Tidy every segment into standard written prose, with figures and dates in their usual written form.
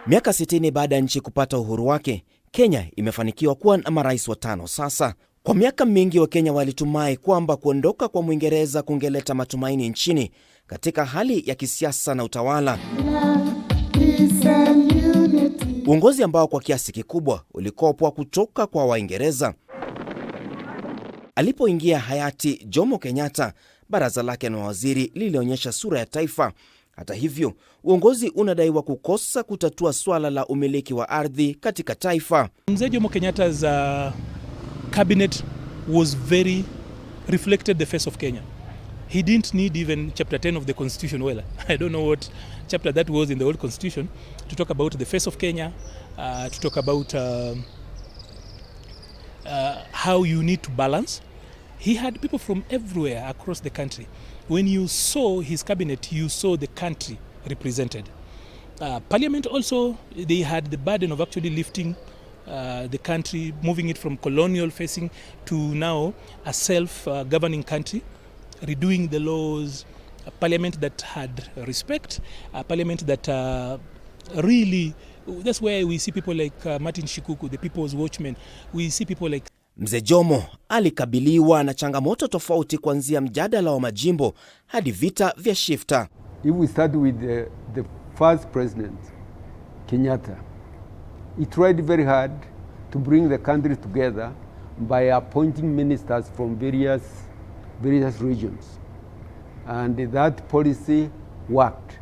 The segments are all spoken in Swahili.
Miaka 60 baada ya nchi kupata uhuru wake, Kenya imefanikiwa kuwa na marais watano sasa. Kwa miaka mingi Wakenya walitumai kwamba kuondoka kwa Mwingereza kungeleta matumaini nchini katika hali ya kisiasa na utawala. Uongozi ambao kwa kiasi kikubwa ulikopwa kutoka kwa Waingereza. Alipoingia hayati Jomo Kenyatta, baraza lake na mawaziri lilionyesha sura ya taifa. Hata hivyo, uongozi unadaiwa kukosa kutatua swala la umiliki wa ardhi katika taifa. Mzee Jomo Kenyatta's cabinet was very reflected the face of Kenya. He didn't need even chapter 10 of the constitution. Well, I don't know what chapter that was in the old constitution to talk about the face of Kenya, to talk about how you need to balance. He had people from everywhere across the country. When you saw his cabinet, you saw the country represented. Parliament also, they had the burden of actually lifting the country, moving it from colonial facing to now a self-governing country, redoing the laws, a parliament that had respect, a parliament that really, that's where we see people like Martin Shikuku, the People's Watchman. We see people like Mzee Jomo alikabiliwa na changamoto tofauti kuanzia mjadala wa majimbo hadi vita vya shifta. If we start with the first president, Kenyatta, he tried very hard to bring the country together by appointing ministers from various regions. And that policy worked.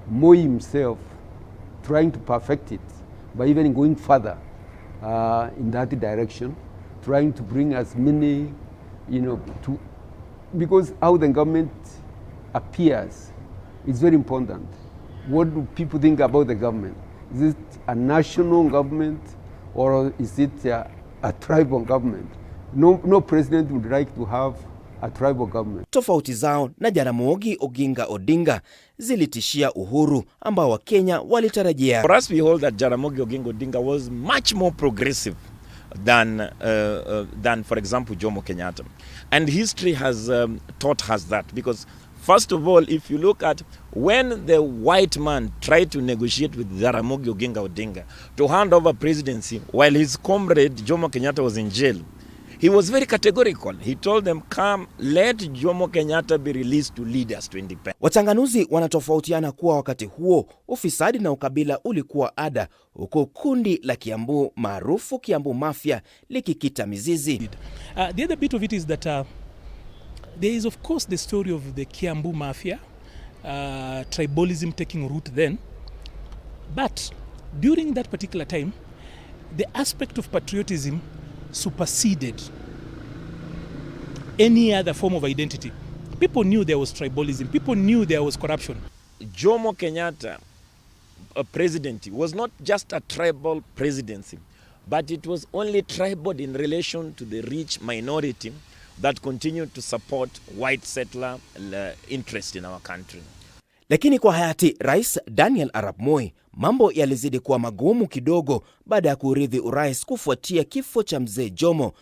Moi himself trying to perfect it by even going further in that direction, trying to bring as many, because how the government appears is very important. What do people think about the government? Is it a national government or is it a tribal government? No president would like to have a tribal government. Tofauti zao na Jaramogi Oginga Odinga zilitishia uhuru ambao Wakenya walitarajia. For us, we hold that Jaramogi Oginga Odinga was much more progressive than for example, Jomo Kenyatta. And history has taught us that, because first of all, if you look at when the white man tried to negotiate with Jaramogi Oginga Odinga to hand over presidency while his comrade Jomo Kenyatta was in jail, he was very categorical. He told them, come, let Jomo Kenyatta be released to lead us to independence. Wachanganuzi wanatofautiana kuwa wakati huo ufisadi na ukabila ulikuwa ada, huko kundi la Kiambu maarufu Kiambu Mafia likikita mizizi. The other bit of it is that there is of course the story of the Kiambu Mafia, tribalism taking root then. But during that particular time, the aspect of patriotism superseded any other form of identity. People knew there was tribalism. People knew there was corruption. Jomo Kenyatta presidency was not just a tribal presidency, but it was only tribal in relation to the rich minority that continued to support white settler interest in our country. Lakini kwa hayati Rais Daniel Arap Moi, mambo yalizidi kuwa magumu kidogo baada ya kurithi urais kufuatia kifo cha mzee Jomo.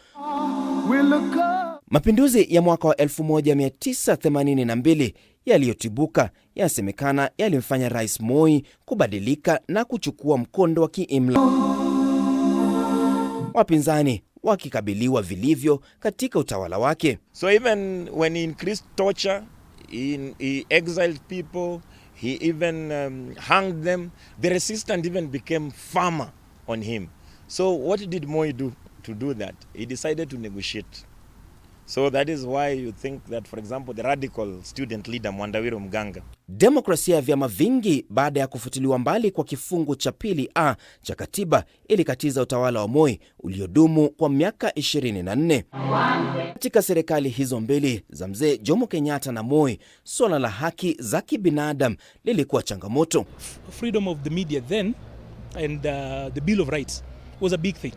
Mapinduzi ya mwaka wa 1982 yaliyotibuka yasemekana yalimfanya Rais Moi kubadilika na kuchukua mkondo wa kiimla. Wapinzani wakikabiliwa vilivyo katika utawala wake. So even when he increased torture, he exiled people, he even hanged them. The resistance even became firmer on him. So what did Moi do to do that? He decided to negotiate. So that is why you think that, for example, the radical student leader Mwandawiro Mganga. Demokrasia ya vyama vingi baada ya kufutiliwa mbali kwa kifungu cha 2A cha katiba ilikatiza utawala wa Moi uliodumu kwa miaka 24. Katika serikali hizo mbili za mzee Jomo Kenyatta na Moi, suala la haki za kibinadamu lilikuwa changamoto. Freedom of the media then and the Bill of Rights was a big thing.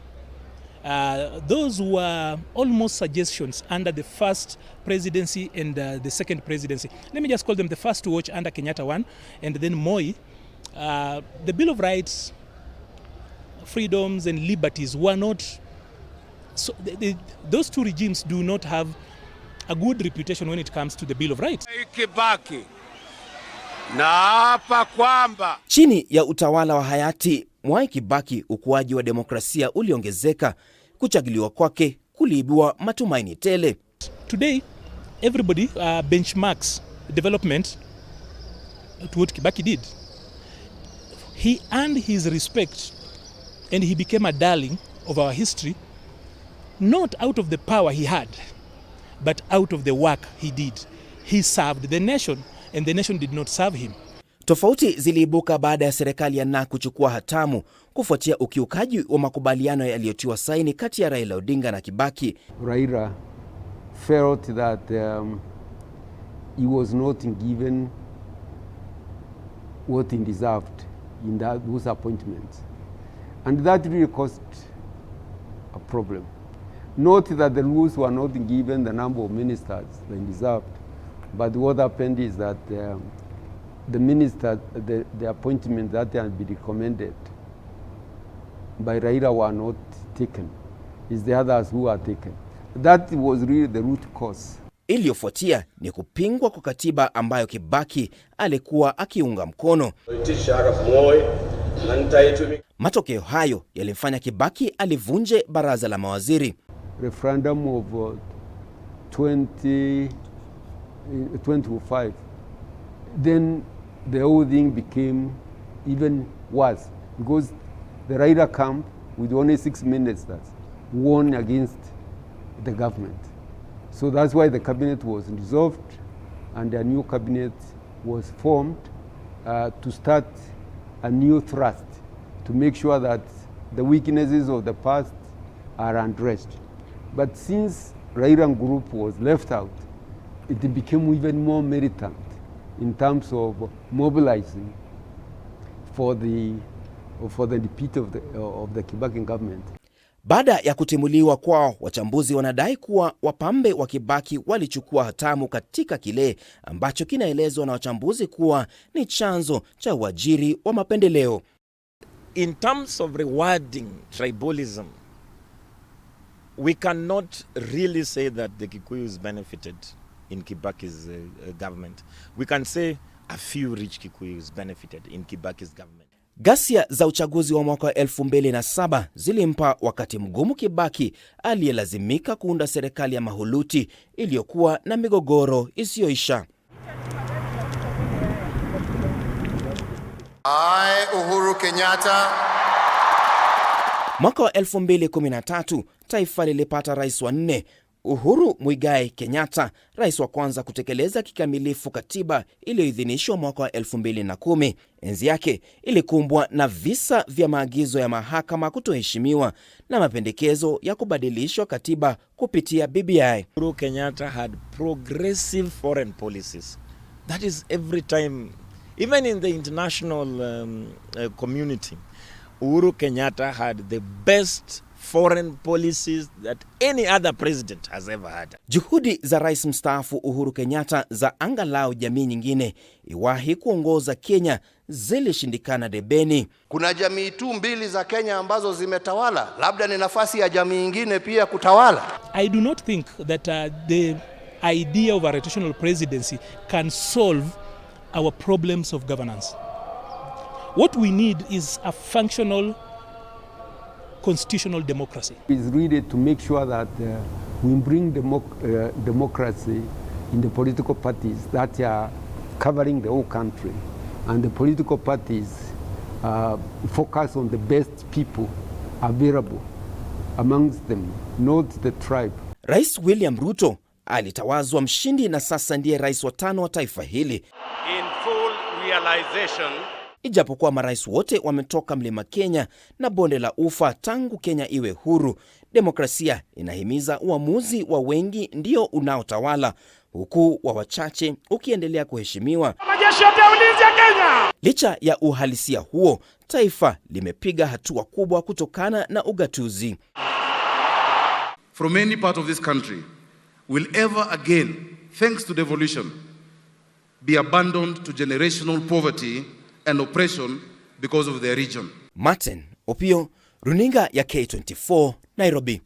Those were almost suggestions under the first presidency and the second presidency. Let me just call them the first to watch under Kenyatta 1 and then Moi. The Bill of Rights, freedoms and liberties were not, so those two regimes do not have a good reputation when it comes to the Bill of Rights. Naapa kwamba chini ya utawala wa hayati Mwai Kibaki, ukuaji wa demokrasia uliongezeka. Kuchaguliwa kwake kuliibua matumaini tele. Today, everybody benchmarks development to what Kibaki did. He earned his respect and he became a darling of our history, not out of the power he had, but out of the work he did. He served the nation and the nation did not serve him. Tofauti ziliibuka baada ya serikali ya kuchukua hatamu kufuatia ukiukaji wa makubaliano yaliyotiwa saini kati ya Raila Odinga na Kibaki. Raila felt that he was not given what he deserved in those appointments. And that really caused a problem. Not that the rules were not given the number of ministers they deserved, but what happened is that the ministers, the appointments that had been recommended by Raila were not taken. It's the others who are taken. That was really the root cause. Iliyofuatia ni kupingwa kwa katiba ambayo Kibaki alikuwa akiunga mkono. Matokeo hayo yalimfanya Kibaki alivunje baraza la mawaziri. Referendum of 2005. Then the whole thing became even worse because the Raila camp with only 6 ministers won against the government. So that's why the cabinet was dissolved and a new cabinet was formed to start a new thrust to make sure that the weaknesses of the past are addressed. But since Raila group was left out, it became even more militant in terms of mobilizing for the defeat of the Kibaki government. Baada ya kutimuliwa kwao, wachambuzi wanadai kuwa wapambe wa Kibaki walichukua hatamu katika kile ambacho kinaelezwa na wachambuzi kuwa ni chanzo cha uajiri wa mapendeleo. In terms of rewarding tribalism, we cannot really say that the Kikuyus benefited in Kibaki's government. We can say a few rich Kikuyus benefited in Kibaki's government. Ghasia za uchaguzi wa mwaka 2007 zilimpa wakati mgumu Kibaki, aliyelazimika kuunda serikali ya mahuluti iliyokuwa na migogoro isiyoisha. Uhuru Kenyatta. Mwaka wa 2013 taifa lilipata rais wa 4, Uhuru Muigai Kenyatta, rais wa kwanza kutekeleza kikamilifu katiba iliyoidhinishwa mwaka wa 2010. Enzi yake ilikumbwa na visa vya maagizo ya mahakama kutoheshimiwa na mapendekezo ya kubadilishwa katiba kupitia BBI. Uhuru Kenyatta had progressive foreign policies. That is every time, even in the international community, Uhuru Kenyatta had the best foreign policies that any other president has ever had. Juhudi za rais mstaafu Uhuru Kenyatta za angalau jamii nyingine iwahi kuongoza Kenya zilishindikana debeni. Kuna jamii tu 2 za Kenya ambazo zimetawala, labda ni nafasi ya jamii nyingine pia kutawala. I do not think that the idea of a rotational presidency can solve our problems of governance. What we need is a functional constitutional democracy. It's really to make sure that we bring democracy in the political parties that are covering the whole country, and the political parties focus on the best people available amongst them, not the tribe. Rais William Ruto alitawazwa mshindi na sasa ndiye rais wa 5 wa taifa hili. In full realization, ijapokuwa marais wote wametoka mlima Kenya na bonde la Ufa tangu Kenya iwe huru, demokrasia inahimiza uamuzi wa wengi ndio unaotawala, huku wa wachache ukiendelea kuheshimiwa. majeshi yote ya ulinzi ya Kenya. Licha ya uhalisia huo, taifa limepiga hatua kubwa kutokana na ugatuzi. From any part of this country will ever again, thanks to devolution, be abandoned to generational poverty and oppression because of their region. Martin Opio, runinga ya K24, Nairobi.